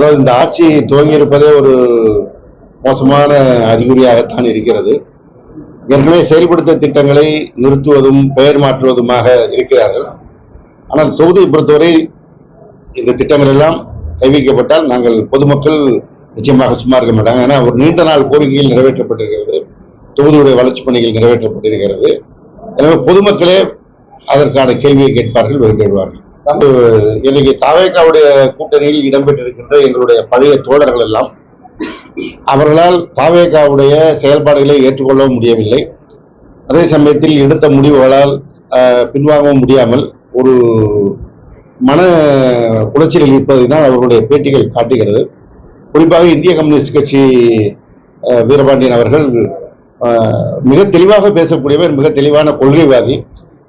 அதாவது இந்த ஆட்சி துவங்கியிருப்பதே ஒரு மோசமான அறிகுறியாகத்தான் இருக்கிறது. ஏற்கனவே செயல்படுத்த திட்டங்களை நிறுத்துவதும் பெயர் மாற்றுவதுமாக இருக்கிறார்கள். ஆனால் தொகுதியை பொறுத்தவரை இந்த திட்டங்கள் எல்லாம் கைவிக்கப்பட்டால் நாங்கள் பொதுமக்கள் நிச்சயமாக சும்மா இருக்க மாட்டாங்க. ஏன்னா ஒரு நீண்ட நாள் கோரிக்கைகள் நிறைவேற்றப்பட்டிருக்கிறது, தொகுதியுடைய வளர்ச்சி பணிகள் நிறைவேற்றப்பட்டிருக்கிறது. எனவே பொதுமக்களே அதற்கான கேள்வியை கேட்பார்கள், வெளியிடுவார்கள். இன்னைக்கு தவேகாவுடைய கூட்டணியில் இடம்பெற்றிருக்கின்ற எங்களுடைய பழைய தோழர்கள் எல்லாம் அவர்களால் தவேகாவுடைய செயல்பாடுகளை ஏற்றுக்கொள்ளவும் முடியவில்லை. அதே சமயத்தில் எடுத்த முடிவுகளால் பின்வாங்கவும் முடியாமல் ஒரு மன உளைச்சலில் இருப்பதை தான் அவர்களுடைய பேட்டிகள் காட்டுகிறது. குறிப்பாக இந்திய கம்யூனிஸ்ட் கட்சி வீரபாண்டியன் அவர்கள் மிக தெளிவாக பேசக்கூடியவர், மிக தெளிவான கொள்கைவாதி.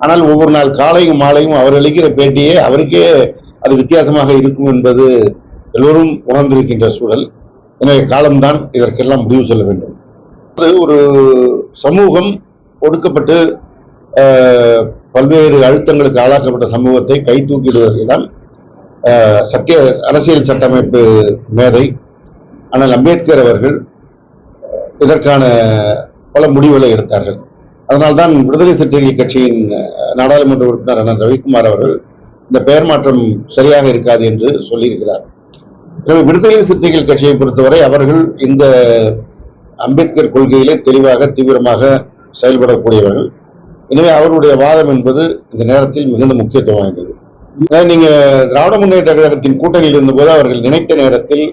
ஆனால் ஒவ்வொரு நாள் காலையும் மாலையும் அவர் அளிக்கிற பேட்டியே அவருக்கே அது வித்தியாசமாக இருக்கும் என்பது எல்லோரும் உணர்ந்திருக்கின்ற சூழல். எனவே காலம்தான் இதற்கெல்லாம் முடிவு சொல்ல வேண்டும். ஒரு சமூகம் ஒடுக்கப்பட்டு பல்வேறு அழுத்தங்களுக்கு ஆளாக்கப்பட்ட சமூகத்தை கை தூக்கிடுவதுதான் அரசியல் சட்டமைப்பு மேதை ஆனால் அம்பேத்கர் அவர்கள் இதற்கான பல முடிவுகளை எடுத்தார்கள். அதனால்தான் விடுதலை சிறுத்தைகள் கட்சியின் நாடாளுமன்ற உறுப்பினர் அண்ணன் ரவிக்குமார் அவர்கள் இந்த பெயர் மாற்றம் சரியாக இருக்காது என்று சொல்லியிருக்கிறார். எனவே விடுதலை சிறுத்தைகள் கட்சியை பொறுத்தவரை அவர்கள் இந்த அம்பேத்கர் கொள்கையிலே தெளிவாக தீவிரமாக செயல்படக்கூடியவர்கள். எனவே அவருடைய வாதம் என்பது இந்த நேரத்தில் மிகுந்த முக்கியத்துவம் வாய்ந்தது. நீங்க திராவிட முன்னேற்ற கழகத்தின் கூட்டணியில் இருந்தபோது அவர்கள் நினைத்த நேரத்தில்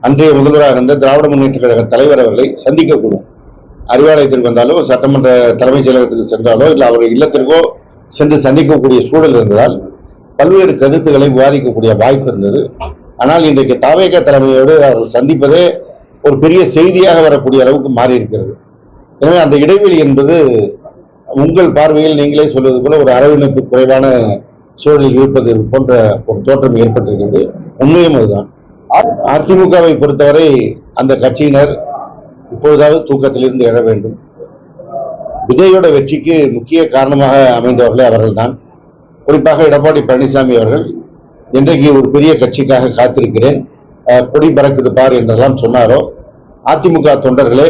அன்றைய முதல்வராக இருந்த திராவிட முன்னேற்ற கழக தலைவர் அவர்களை சந்திக்கக்கூடும். அறிவாலயத்திற்கு வந்தாலோ, சட்டமன்ற தலைமைச் செயலகத்துக்கு சென்றாலோ, இல்லை அவர்கள் இல்லத்திற்கோ சென்று சந்திக்கக்கூடிய சூழல் இருந்ததால் பல்வேறு கருத்துக்களை விவாதிக்கக்கூடிய வாய்ப்பு இருந்தது. ஆனால் இன்றைக்கு தவேகா தலைமையோடு அவர்கள் சந்திப்பதே ஒரு பெரிய செய்தியாக வரக்கூடிய அளவுக்கு மாறி இருக்கிறது. எனவே அந்த இடைவெளி என்பது உங்கள் பார்வையில் நீங்களே சொல்வது போல ஒரு அரவணைப்பு குறைவான சூழலில் இருப்பது போன்ற ஒரு தோற்றம் ஏற்பட்டிருக்கிறது. உண்மையும் அதுதான். அதிமுகவை பொறுத்தவரை அந்த கட்சியினர் இப்பொழுதாவது தூக்கத்திலிருந்து எழ வேண்டும். விஜயோட வெற்றிக்கு முக்கிய காரணமாக அமைந்தவர்களே அவர்கள்தான். குறிப்பாக எடப்பாடி பழனிசாமி அவர்கள் இன்றைக்கு ஒரு பெரிய கட்சிக்காக காத்திருக்கிறேன், கொடி பறக்குது பார் என்றெல்லாம் சொன்னாரோ, அதிமுக தொண்டர்களே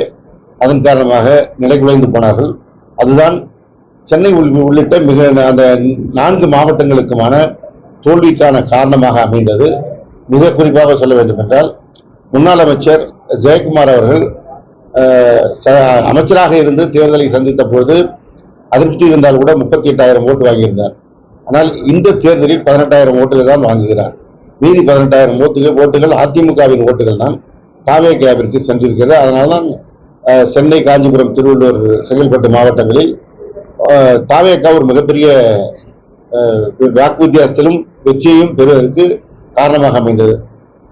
அதன் காரணமாக நிலைகுலைந்து போனார்கள். அதுதான் சென்னை உள்ளிட்ட அந்த 4 மாவட்டங்களுக்குமான தோல்விக்கான காரணமாக அமைந்தது. மிக குறிப்பாக சொல்ல வேண்டும் என்றால், முன்னாள் அமைச்சர் ஜெயக்குமார் அவர்கள் அமைச்சராக இருந்து தேர்தலை சந்தித்த போது அதிருப்தி இருந்தால் கூட 38,000 ஓட்டு வாங்கியிருந்தார். ஆனால் இந்த தேர்தலில் 18,000 ஓட்டுகள் தான் வாங்குகிறார். மீதி 18,000 ஓட்டுகள் அதிமுகவின் ஓட்டுகள் தான் தவேகாவிற்கு சென்றிருக்கிறது. அதனால்தான் சென்னை, காஞ்சிபுரம், திருவள்ளூர், செங்கல்பட்டு மாவட்டங்களில் தவேகா ஒரு மிகப்பெரிய வாக்கு வித்தியாசத்திலும் வெற்றியையும் பெறுவதற்கு காரணமாக அமைந்தது.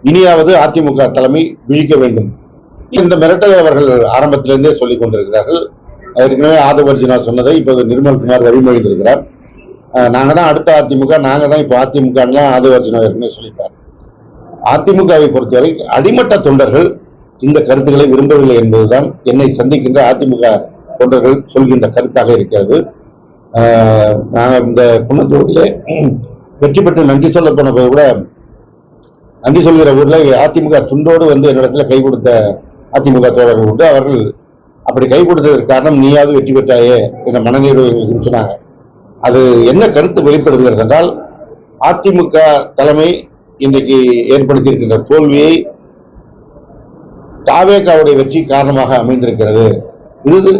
இனியாவது அதிமுக தலைமை விழிக்க வேண்டும். இந்த மிரட்டலை அவர்கள் ஆரம்பத்திலிருந்தே சொல்லிக் கொண்டிருக்கிறார்கள். ஏற்கனவே ஆதவர்ஜுனா சொன்னதை இப்போது நிர்மல்குமார் வழிமொழிந்திருக்கிறார். நாங்க தான் அடுத்த அதிமுக, நாங்க தான் இப்போ அதிமுக ஆதவர்ஜுனா ஏற்கனவே சொல்லிட்டார். அதிமுகவை பொறுத்தவரை அடிமட்ட தொண்டர்கள் இந்த கருத்துக்களை விரும்பவில்லை என்பதுதான் என்னை சந்திக்கின்ற அதிமுக தொண்டர்கள் சொல்கின்ற கருத்தாக இருக்கிறது. நாங்கள் இந்த குன்னத்தூரிலே வெற்றி பெற்று நன்றி சொல்ல போன போது கூட, நன்றி சொல்கிற ஊர்ல அதிமுக துண்டோடு வந்து என்னிடத்துல கை கொடுத்த அதிமுக தோழர்கள் உண்டு. அவர்கள் அப்படி கை கொடுத்ததற்கு காரணம் நீயாவது வெற்றி பெற்றாயே என்ற மனநிறைவு எங்களுக்கு சொன்னாங்க. அது என்ன கருத்து வெளிப்படுத்துகிறது என்றால், அதிமுக தலைமை இன்றைக்கு ஏற்படுத்தியிருக்கின்ற தோல்வியை தவேகாவுடைய வெற்றி காரணமாக அமைந்திருக்கிறது. இது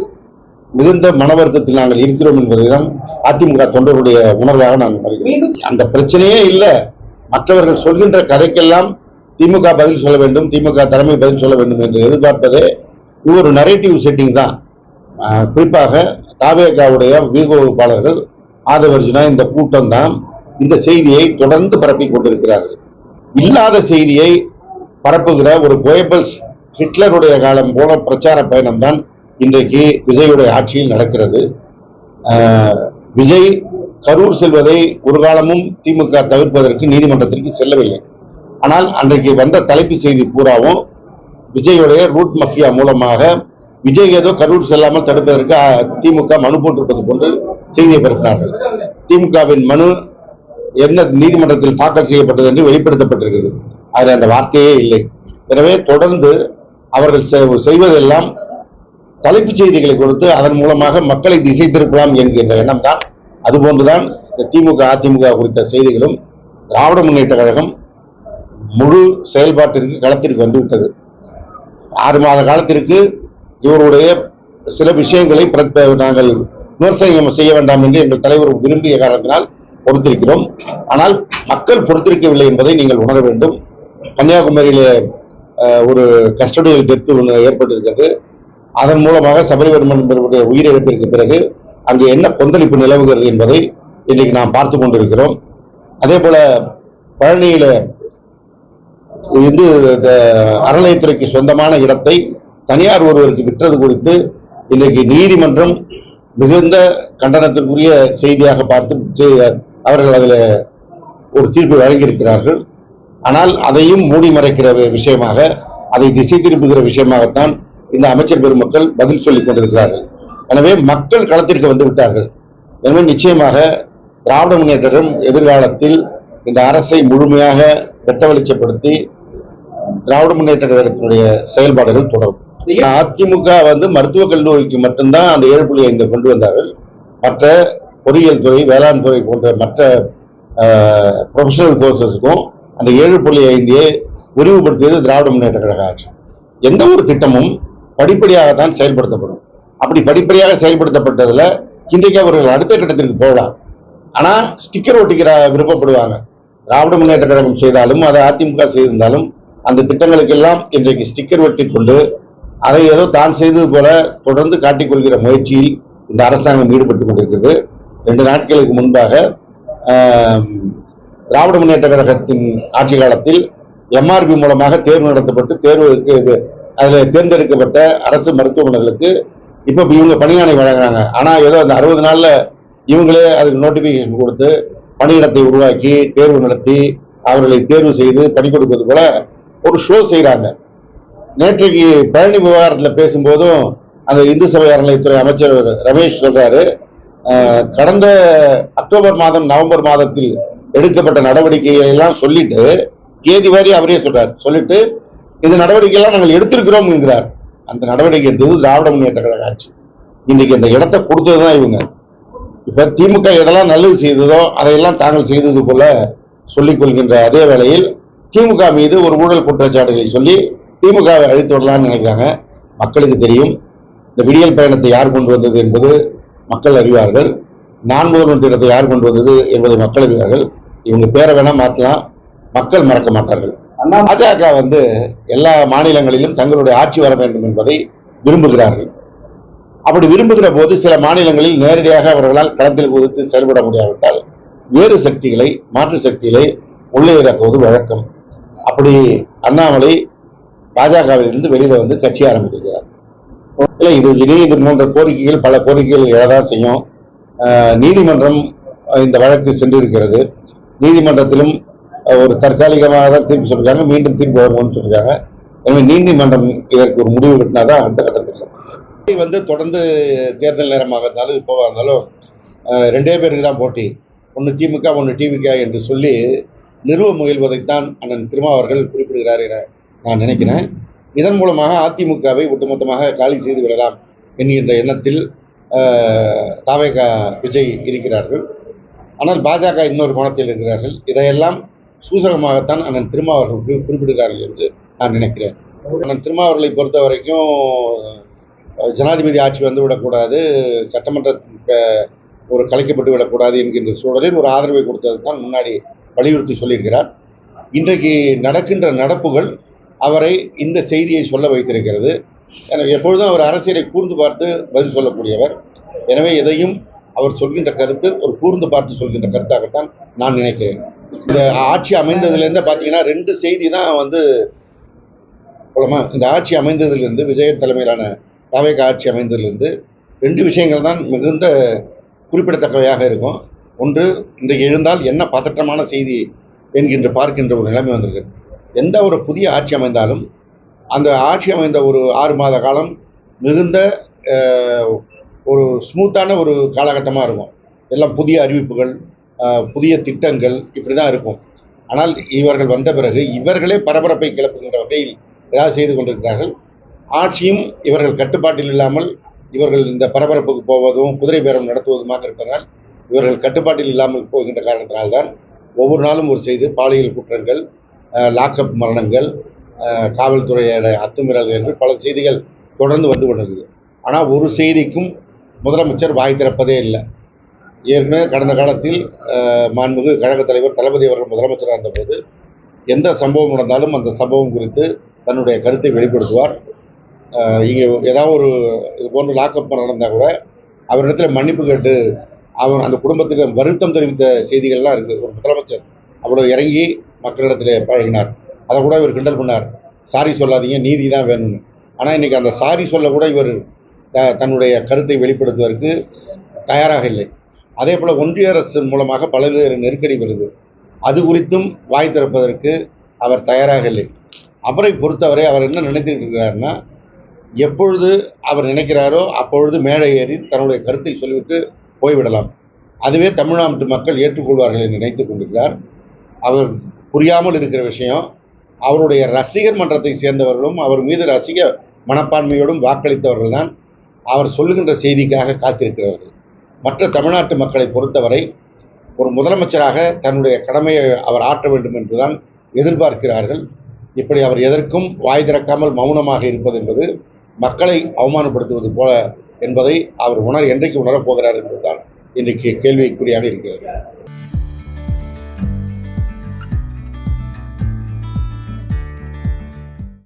மிகுந்த மன வருத்தத்தில் நாங்கள் இருக்கிறோம் என்பதுதான் அதிமுக தொண்டர்களுடைய உணர்வாக நான் வருகிறேன். அந்த பிரச்சனையே இல்லை. மற்றவர்கள் சொல்கின்ற கதைக்கெல்லாம் திமுக பதில் சொல்ல வேண்டும், திமுக தலைமை பதில் சொல்ல வேண்டும் என்று எதிர்பார்ப்பதே ஒரு நரேட்டிவ் செட்டிங் தான். குறிப்பாக தவேகாவுடைய வீகோபாளர்கள் ஆதவர்ஜுனா இந்த கூட்டம் தான் இந்த செய்தியை தொடர்ந்து பரப்பிக் கொண்டிருக்கிறார்கள். இல்லாத செய்தியை பரப்புகிற ஒரு கோயபல்ஸ் ஹிட்லருடைய காலம் போல பிரச்சார பயணம் தான் இன்றைக்கு விஜயுடைய ஆட்சியில் நடக்கிறது. விஜய் கரூர் செல்வதை ஒரு காலமும் திமுக தவிர்ப்பதற்கு நீதிமன்றத்திற்கு செல்லவில்லை. ஆனால் அன்றைக்கு வந்த தலைப்பு செய்தி பூராவும் விஜயுடைய ரூட் மஃபியா மூலமாக விஜய் ஏதோ கரூர் செல்லாமல் தடுப்பதற்கு திமுக மனு போட்டிருப்பது போன்று செய்தியை பரப்பினார்கள். திமுகவின் மனு என்ன நீதிமன்றத்தில் தாக்கல் செய்யப்பட்டது என்று வெளிப்படுத்தப்பட்டிருக்கிறது. அதில் அந்த வார்த்தையே இல்லை. எனவே தொடர்ந்து அவர்கள் செய்வதெல்லாம் தலைப்புச் செய்திகளை கொடுத்து அதன் மூலமாக மக்களை திசை திருப்பலாம் என்கின்ற எண்ணம் தான். அதுபோன்றுதான் திமுக அதிமுக குறித்த செய்திகளும். திராவிட முன்னேற்ற கழகம் முழு செயல்பாட்டிற்கு களத்திற்கு வந்துவிட்டது. 6 மாத காலத்திற்கு இவருடைய சில விஷயங்களை நாங்கள் விமர்சனம் செய்ய வேண்டாம் என்று எங்கள் தலைவர் விரும்பிய காரணத்தினால் பொறுத்திருக்கிறோம். ஆனால் மக்கள் பொறுத்திருக்கவில்லை என்பதை நீங்கள் உணர வேண்டும். கன்னியாகுமரியிலே ஒரு கஸ்டடியல் டெத் ஒன்று ஏற்பட்டிருக்கிறது. அதன் மூலமாக சபரிவர்மன் என்பவருடைய உயிரிழப்பிற்கு பிறகு அங்கு என்ன கொந்தளிப்பு நிலவுகிறது என்பதை இன்றைக்கு நாம் பார்த்து கொண்டிருக்கிறோம். அதே போல பழனியில அறநிலையத்துறைக்கு சொந்தமான இடத்தை தனியார் ஒருவருக்கு விற்றது குறித்து இன்றைக்கு நீதிமன்றம் மிகுந்த கண்டனத்திற்குரிய செய்தியாக பார்த்து அவர்கள் அதில் ஒரு தீர்ப்பு வழங்கியிருக்கிறார்கள். ஆனால் அதையும் மூடி மறைக்கிற விஷயமாக, அதை திசை திருப்புகிற விஷயமாகத்தான் இந்த அமைச்சர் பெருமக்கள் பதில் சொல்லிக் கொண்டிருக்கிறார்கள். எனவே மக்கள் களத்திற்கு வந்து விட்டார்கள். எனவே நிச்சயமாக திராவிட முன்னேற்றம் எதிர்காலத்தில் இந்த அரசை முழுமையாக வெட்ட வெளிச்சப்படுத்தி திராவிட முன்னேற்ற கழகத்தினுடைய செயல்பாடுகள் தொடரும். அதிமுக மருத்துவக் கல்லூரிக்கு மட்டும்தான் அந்த 7.5 கொண்டு வந்தார்கள். மற்ற பொறியியல் துறை, வேளாண் துறை போன்ற மற்ற ப்ரொஃபஷனல் கோர்சஸுக்கும் அந்த 7.5 விரிவுபடுத்தியது திராவிட முன்னேற்ற கழக ஆட்சி. எந்த ஒரு திட்டமும் படிப்படியாகத்தான் செயல்படுத்தப்படும். அப்படி படிப்படியாக செயல்படுத்தப்பட்டதுல இன்றைக்கு அவர்கள் அடுத்த கட்டத்திற்கு போகலாம். ஆனா ஸ்டிக்கர் ஒட்டிக்கிற விருப்பப்படுவாங்க. திராவிட முன்னேற்ற கழகம் செய்தாலும் அதை அதிமுக செய்திருந்தாலும் அந்த திட்டங்களுக்கெல்லாம் இன்றைக்கு ஸ்டிக்கர் ஒட்டி கொண்டு அதை ஏதோ தான் செய்தது போல தொடர்ந்து காட்டிக்கொள்கிற முயற்சியில் இந்த அரசாங்கம் ஈடுபட்டுக் கொண்டிருக்கிறது. 2 நாட்களுக்கு முன்பாக திராவிட முன்னேற்ற கழகத்தின் ஆட்சி காலத்தில் MRP மூலமாக தேர்வு நடத்தப்பட்டு தேர்வுக்கு அதில் தேர்ந்தெடுக்கப்பட்ட அரசு மருத்துவமனைகளுக்கு இப்ப இவங்க பணியாணை வழங்குறாங்க. ஆனா ஏதோ அந்த 60 நாள்ல இவங்களே அதுக்கு நோட்டிபிகேஷன் கொடுத்து பணியிடத்தை உருவாக்கி தேர்வு நடத்தி அவர்களை தேர்வு செய்து பணி கொடுப்பது போல ஒரு ஷோ செய்யறாங்க. நேற்றைக்கு பழனி விவகாரத்தில் பேசும்போதும் அந்த இந்து சபை அறநிலையத்துறை அமைச்சர் ரமேஷ் சொல்றாரு, கடந்த அக்டோபர் மாதம் நவம்பர் மாதத்தில் எடுக்கப்பட்ட நடவடிக்கைகளை எல்லாம் சொல்லிட்டு தேதி வாரி அவரே சொல்றார். சொல்லிட்டு இந்த நடவடிக்கை எல்லாம் நாங்கள் எடுத்திருக்கிறோம் என்கிறார். அந்த நடவடிக்கை எடுத்தது திராவிட முன்னேற்ற கழக ஆட்சி. இன்னைக்கு அந்த இடத்தை கொடுத்ததுதான் இவங்க. இப்ப திமுக எதெல்லாம் நல்லது செய்ததோ அதையெல்லாம் தாங்கள் செய்தது போல சொல்லிக் கொள்கின்ற அதே வேளையில் திமுக மீது ஒரு ஊழல் குற்றச்சாட்டுகளை சொல்லி திமுகவை அழித்து விடலாம்னு நினைக்கிறாங்க. மக்களுக்கு தெரியும் இந்த விடியல் பயணத்தை யார் கொண்டு வந்தது என்பது மக்கள் அறிவார்கள். நான் முதல்வர் திட்டத்தை யார் கொண்டு வந்தது என்பதை மக்கள் அறிவார்கள். இவங்க பேரை வேணா மாற்றலாம், மக்கள் மறக்க மாட்டார்கள். பாஜக எல்லா மாநிலங்களிலும் தங்களுடைய ஆட்சி வர வேண்டும் என்பதை விரும்புகிறார்கள். அப்படி விரும்புகிற போது சில மாநிலங்களில் நேரடியாக அவர்களால் களத்தில் குதித்து செயல்பட முடியாவிட்டால் வேறு சக்திகளை, மாற்று சக்திகளை உள்ளே இறக்குவது வழக்கம். அப்படி அண்ணாமலை பாஜகவில் இருந்து வெளியில கட்சி ஆரம்பித்திருக்கிறார். இது போன்ற கோரிக்கைகள், பல கோரிக்கைகள் எழதான் செய்யும். நீதிமன்றம் இந்த வழக்கு சென்றிருக்கிறது. நீதிமன்றத்திலும் ஒரு தற்காலிகமாக தான் தீர்ப்பு சொல்லிருக்காங்க, மீண்டும் தீர்ப்பு வருவோம்னு சொல்லிருக்காங்க. எனவே நீதிமன்றம் இதற்கு ஒரு முடிவு கட்டினாதான் அடுத்த கட்டத்தில் தொடர்ந்து தேர்தல் நேரமாக இருந்தாலும் இப்போவா இருந்தாலும் 2 பேருக்கு தான் போட்டி, ஒன்று திமுக ஒன்று டிவிக என்று சொல்லி நிறுவ முயல்வதைத்தான் அண்ணன் திருமாவர்கள் குறிப்பிடுகிறார் என நான் நினைக்கிறேன். இதன் மூலமாக அதிமுகவை ஒட்டுமொத்தமாக காலி செய்து விடலாம் என்கின்ற எண்ணத்தில் தாவேக விஜய் இருக்கிறார்கள். ஆனால் பாஜக இன்னொரு கோணத்தில் இருக்கிறார்கள். இதையெல்லாம் சூசகமாகத்தான் அண்ணன் திருமாவர்கள் குறிப்பிடுகிறார்கள் என்று நான் நினைக்கிறேன். அண்ணன் திருமாவர்களை பொறுத்த வரைக்கும் ஜனாதிபதி ஆட்சி வந்துவிடக்கூடாது, சட்டமன்ற ஒரு கலைக்கப்பட்டு விடக்கூடாது என்கின்ற சூழலில் ஒரு ஆதரவை கொடுத்தது தான் முன்னாடி வலியுறுத்தி சொல்லியிருக்கிறார். இன்றைக்கு நடக்கின்ற நடப்புகள் அவரை இந்த செய்தியை சொல்ல வைத்திருக்கிறது. எனவே எப்பொழுதும் அவர் அரசியலை கூர்ந்து பார்த்து பதில் சொல்லக்கூடியவர். எனவே எதையும் அவர் சொல்கின்ற கருத்து ஒரு கூர்ந்து பார்த்து சொல்கின்ற கருத்தாகத்தான் நான் நினைக்கிறேன். இந்த ஆட்சி அமைந்ததுலேருந்து பார்த்தீங்கன்னா 2 செய்தி தான் போலமா. இந்த ஆட்சி அமைந்ததிலிருந்து, விஜய தலைமையிலான தாவேக ஆட்சி அமைந்ததிலிருந்து 2 விஷயங்கள் தான் மிகுந்த குறிப்பிடத்தக்கவையாக இருக்கும். ஒன்று, இன்றைக்கு எழுந்தால் என்ன பதற்றமான செய்தி என்கின்ற பார்க்கின்ற ஒரு நிலைமை வந்திருக்கு. எந்த ஒரு புதிய ஆட்சி அமைந்தாலும் அந்த ஆட்சி அமைந்த ஒரு 6 மாத காலம் மிகுந்த ஒரு ஸ்மூத்தான ஒரு காலகட்டமாக இருக்கும். எல்லாம் புதிய அறிவிப்புகள், புதிய திட்டங்கள் இப்படி தான் இருக்கும். ஆனால் இவர்கள் வந்த பிறகு இவர்களே பரபரப்பை கிளப்புகின்ற வகையில் ஏதாவது செய்து கொண்டிருக்கிறார்கள். ஆட்சியும் இவர்கள் கட்டுப்பாட்டில் இல்லாமல் இவர்கள் இந்த பரபரப்புக்கு போவதும் குதிரை பேரம் நடத்துவதுமாக இருப்பதால் இவர்கள் கட்டுப்பாட்டில் இல்லாமல் போகின்ற காரணத்தினால்தான் ஒவ்வொரு நாளும் ஒரு செய்தி பாலியல் குற்றங்கள், லாக்அப் மரணங்கள், காவல்துறையோட அத்துமீறல்கள் என்று பல செய்திகள் தொடர்ந்து வந்து கொண்டிருக்குது. ஆனால் ஒரு செய்திக்கும் முதலமைச்சர் வாய் திறப்பதே இல்லை. ஏற்கனவே கடந்த காலத்தில் மாண்புமிகு கழகத் தலைவர் தளபதி அவர்கள் முதலமைச்சராக இருந்தபோது எந்த சம்பவம் நடந்தாலும் அந்த சம்பவம் குறித்து தன்னுடைய கருத்தை வெளிப்படுத்துவார். இங்கே ஏதாவது ஒரு இது போன்ற லாக்அப் நடந்தால் கூட அவரிடத்தில் மன்னிப்பு கேட்டு அவர் அந்த குடும்பத்துக்கு வருத்தம் தெரிவித்த செய்திகள்லாம் இருக்குது. ஒரு முதலமைச்சர் அவ்வளோ இறங்கி மக்களிடத்தில் பழகினார். அதை கூட இவர் கிண்டல் பண்ணார், சாரி சொல்லாதீங்க, நீதி தான் வேணும்னு. ஆனால் இன்றைக்கி அந்த சாரி சொல்ல கூட இவர் தன்னுடைய கருத்தை வெளிப்படுத்துவதற்கு தயாராக இல்லை. அதே போல் ஒன்றிய அரசு மூலமாக பல்வேறு நெருக்கடி வருது, அது குறித்தும் வாய் திறப்பதற்கு அவர் தயாராக இல்லை. அவரை பொறுத்தவரை அவர் என்ன நினைத்துக்கிட்டு இருக்கிறாருன்னா, எப்பொழுது அவர் நினைக்கிறாரோ அப்பொழுது மேடை ஏறி தன்னுடைய கருத்தை சொல்லிவிட்டு போய்விடலாம், அதுவே தமிழ்நாட்டு மக்கள் ஏற்றுக்கொள்வார்கள் என்று நினைத்துக் கொண்டிருக்கிறார். அவர் புரியாமல் இருக்கிற விஷயம், அவருடைய ரசிகர் மன்றத்தை சேர்ந்தவர்களும் அவர் மீது ரசிக மனப்பான்மையோடும் வாக்களித்தவர்கள் தான் அவர் சொல்லுகின்ற செய்திக்காக காத்திருக்கிறவர்கள். மற்ற தமிழ்நாட்டு மக்களை பொறுத்தவரை ஒரு முதலமைச்சராக தன்னுடைய கடமையை அவர் ஆற்ற வேண்டும் என்றுதான் எதிர்பார்க்கிறார்கள். இப்படி அவர் எதற்கும் வாய் திறக்காமல் மௌனமாக இருப்பது என்பது மக்களை அவமானப்படுத்துவது போல என்பதை அவர் என்றைக்கு உணரப் போகிறார் என்பதுதான் இன்றைக்கு கேள்விக்குறியாக இருக்கிறது.